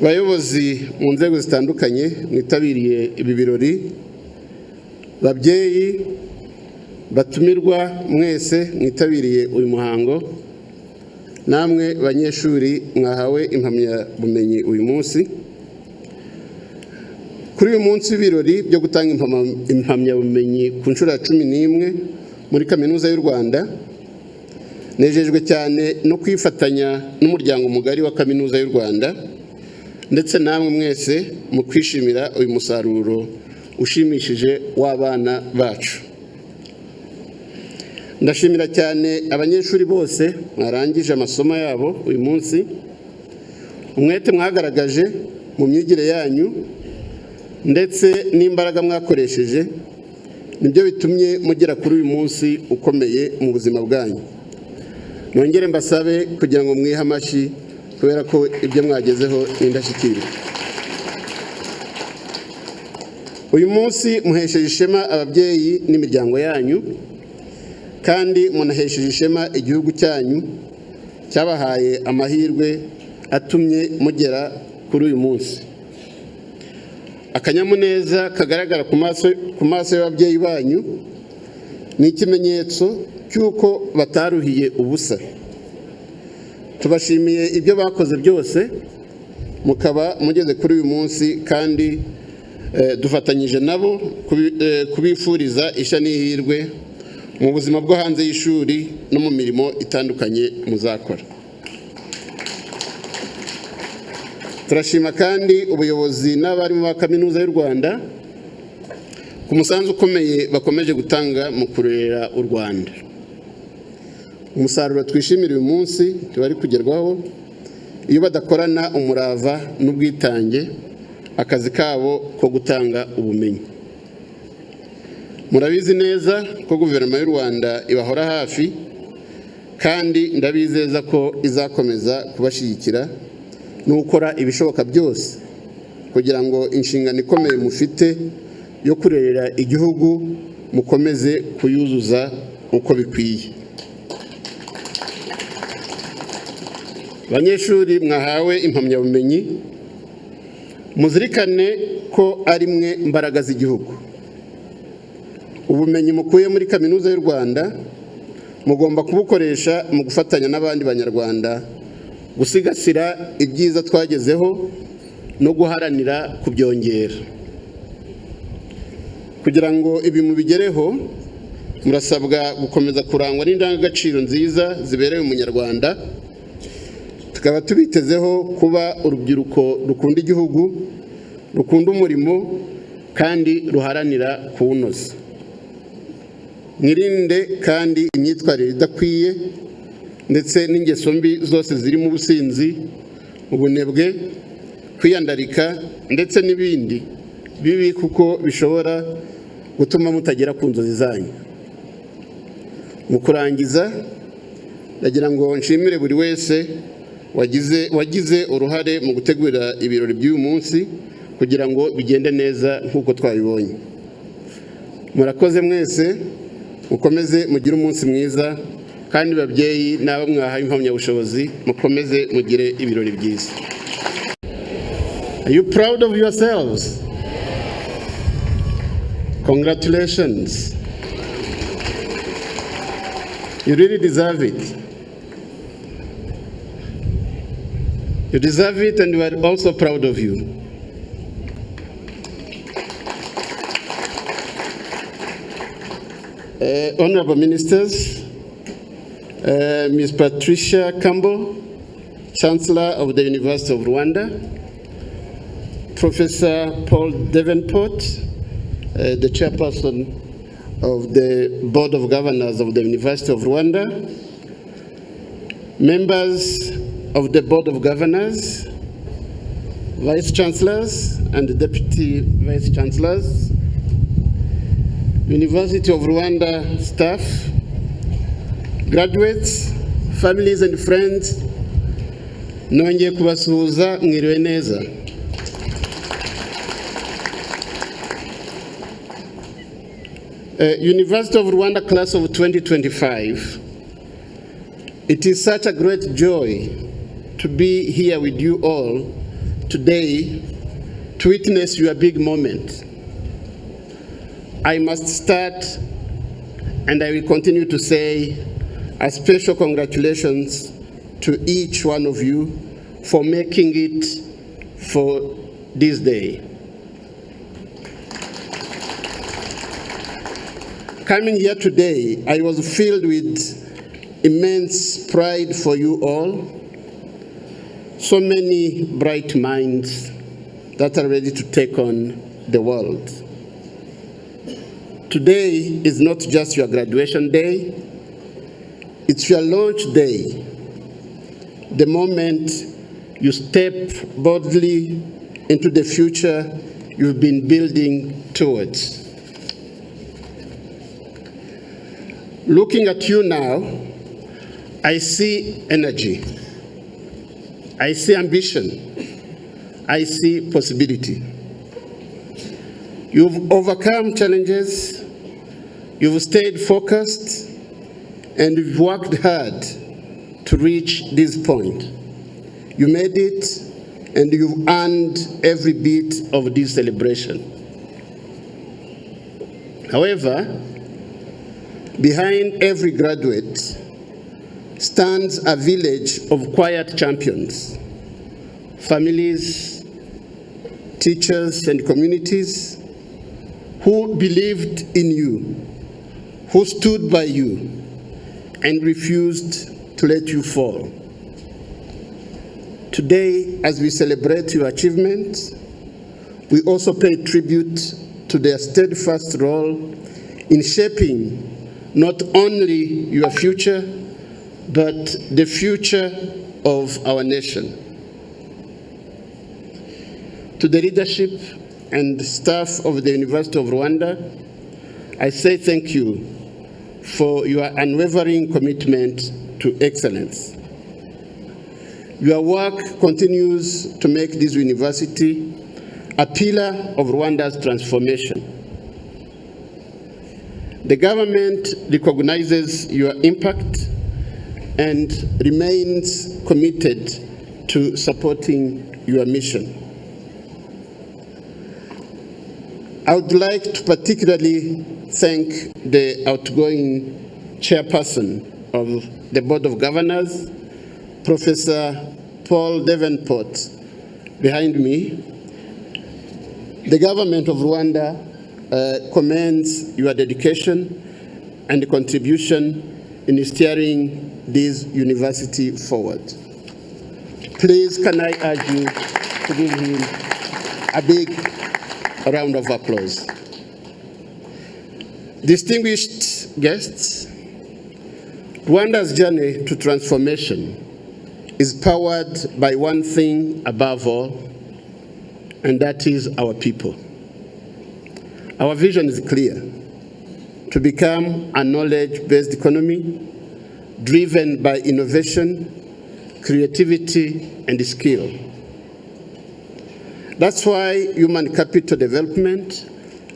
bayobozi mu nzego zitandukanye mwitabiriye ibi birori, babyeyi batumirwa mwese mwitabiriye uyu muhango, namwe banyeshuri mwahawe impamyabumenyi uyu munsi. Kuri uyu munsi w'ibirori byo gutanga impamyabumenyi ku nshuro ya 11 muri Kaminuza y'u Rwanda, nejejwe cyane no kwifatanya n'umuryango mugari wa Kaminuza y'u Rwanda ndetse namwe mwese mu kwishimira uyu musaruro ushimishije w'abana bacu. Ndashimira cyane abanyeshuri bose mwarangije amasomo yabo uyu munsi. Umwete mwagaragaje mu myigire yanyu ndetse n'imbaraga mwakoresheje nibyo bitumye mugera kuri uyu munsi ukomeye mu buzima bwanyu. Nongere mbasabe kugira ngo mwihe amashyi kubera ko ibyo mwagezeho n'indashyikirwa. Uyu munsi muhesheje ishema ababyeyi n'imiryango yanyu, kandi munahesheje ishema igihugu cyanyu cyabahaye amahirwe atumye mugera kuri uyu munsi. Akanyamuneza kagaragara ku maso y'ababyeyi banyu ni ikimenyetso cy'uko bataruhiye ubusa. Tubashimiye ibyo bakoze byose mukaba mugeze kuri uyu munsi, kandi dufatanyije nabo kubifuriza ishya n'ihirwe mu buzima bwo hanze y'ishuri no mu mirimo itandukanye muzakora. Turashima kandi ubuyobozi n'abarimu ba Kaminuza y'u Rwanda ku musanzu ukomeye bakomeje gutanga mu kurera u Rwanda. Umusaruro twishimira uyu munsi ntibari kugerwaho iyo badakorana umurava n'ubwitange akazi kabo ko gutanga ubumenyi. Murabizi neza ko guverinoma y'u Rwanda ibahora hafi, kandi ndabizeza ko izakomeza kubashyigikira no gukora ibishoboka byose kugira ngo inshingano ikomeye mufite yo kurera igihugu mukomeze kuyuzuza uko bikwiye. Abanyeshuri mwahawe impamyabumenyi, muzirikane ko ari mwe mbaraga z'igihugu. Ubumenyi mukuye muri Kaminuza y'u Rwanda mugomba kubukoresha mu gufatanya n'abandi banyarwanda gusigasira ibyiza twagezeho no guharanira kubyongera. Kugira ngo ibi mubigereho, murasabwa gukomeza kurangwa n'indangagaciro nziza zibereye umunyarwanda. Tukaba tubitezeho kuba urubyiruko rukunda igihugu, rukunda umurimo, kandi ruharanira kuwunoza. Mwirinde kandi imyitwarire idakwiye ndetse n'ingeso mbi zose zirimo ubusinzi, ubunebwe, kwiyandarika ndetse n'ibindi bibi, kuko bishobora gutuma mutagera ku nzozi zanyu. Mu kurangiza, ndagira ngo nshimire buri wese wagize uruhare mu gutegura ibirori by'uyu munsi kugira ngo bigende neza nk'uko twabibonye. Murakoze mwese, mukomeze mugire umunsi mwiza, kandi babyeyi n'abo mwahaye impamyabushobozi mukomeze mugire ibirori byiza. Are you proud of yourselves? Congratulations. You really deserve it. You deserve it, and we are also proud of you. Honorable Ministers, Ms. Patricia Campbell, Chancellor of the University of Rwanda, Professor Paul Davenport, the Chairperson of the Board of Governors of the University of Rwanda, members of the Board of Governors, Vice Chancellors and Deputy Vice Chancellors, University of Rwanda staff, graduates, families and friends, nongeye kubasuhuza mwiriwe neza. University of Rwanda class of 2025, it is such a great joy to be here with you all today to witness your big moment. I must start, and I will continue to say, a special congratulations to each one of you for making it for this day. Coming here today, I was filled with immense pride for you all. So many bright minds that are ready to take on the world. Today is not just your graduation day, it's your launch day. The moment you step boldly into the future you've been building towards. Looking at you now, I see energy, I see ambition, I see possibility. You've overcome challenges, you've stayed focused, and you've worked hard to reach this point. You made it, and you've earned every bit of this celebration. However, behind every graduate stands a village of quiet champions, families, teachers, and communities who believed in you, who stood by you, and refused to let you fall. Today, as we celebrate your achievements, we also pay tribute to their steadfast role in shaping not only your future, but the future of our nation. To the leadership and staff of the University of Rwanda, I say thank you for your unwavering commitment to excellence. Your work continues to make this university a pillar of Rwanda's transformation. The government recognizes your impact and remains committed to supporting your mission. I would like to particularly thank the outgoing chairperson of the Board of Governors, Professor Paul Davenport, behind me. The government of Rwanda commends your dedication and contribution in steering this university forward. Please, can I urge you to give him a big round of applause. Distinguished guests, Rwanda's journey to transformation is powered by one thing above all, and that is our people. Our vision is clear: to become a knowledge-based economy driven by innovation, creativity, and skill. That's why human capital development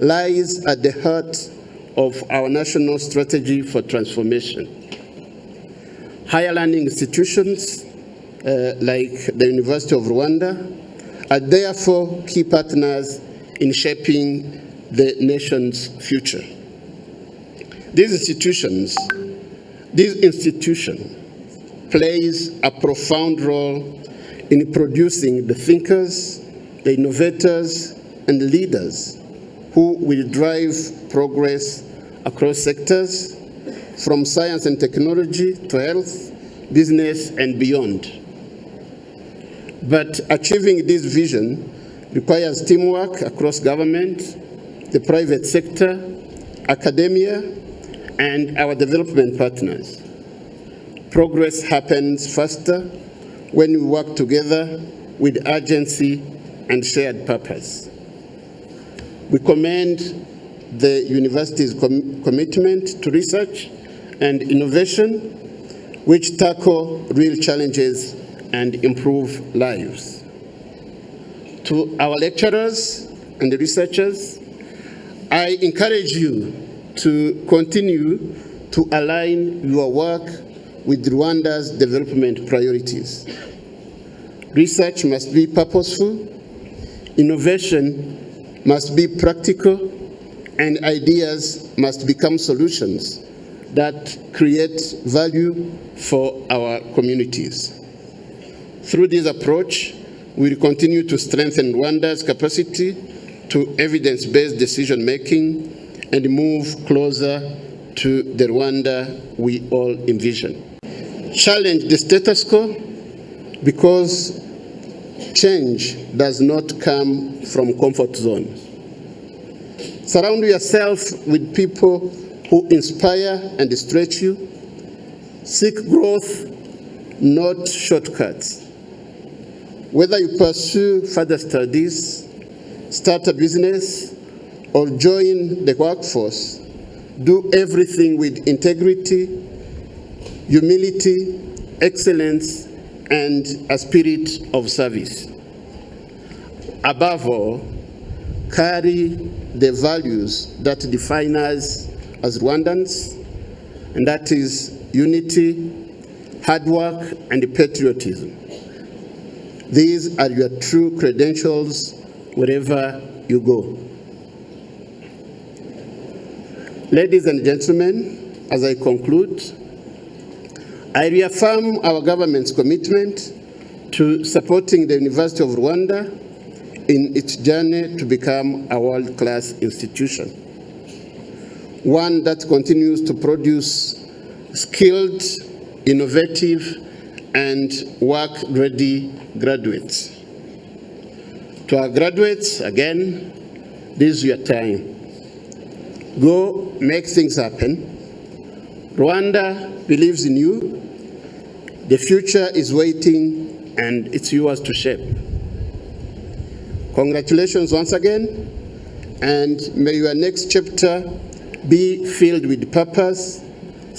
lies at the heart of our national strategy for transformation. Higher learning institutions like the University of Rwanda are therefore key partners in shaping the nation's future. This institution plays a profound role in producing the thinkers, the innovators, and the leaders who will drive progress across sectors, from science and technology to health, business, and beyond. But achieving this vision requires teamwork across government, the private sector, academia, and our development partners. Progress happens faster when we work together with urgency and shared purpose. We commend the university's commitment to research and innovation, which tackle real challenges and improve lives. To our lecturers and the researchers, I encourage you to continue to align your work with Rwanda's development priorities. Research must be purposeful, innovation must be practical, and ideas must become solutions that create value for our communities. Through this approach, we will continue to strengthen Rwanda's capacity to evidence-based decision-making and move closer to the Rwanda we all envision. Challenge the status quo, because change does not come from comfort zone. Surround yourself with people who inspire and stretch you. Seek growth, not shortcuts. Whether you pursue further studies, start a business, or join the workforce, do everything with integrity, humility, excellence, and a spirit of service. Above all, carry the values that define us as Rwandans, and that is unity, hard work, and patriotism. These are your true credentials wherever you go. Ladies and gentlemen, as I conclude, I reaffirm our government's commitment to supporting the University of Rwanda in its journey to become a world-class institution, one that continues to produce skilled, innovative, and work-ready graduates. To our graduates, again, this is your time. Go make things happen. Rwanda believes in you. The future is waiting, and it's yours to shape. Congratulations once again, and may your next chapter be filled with purpose,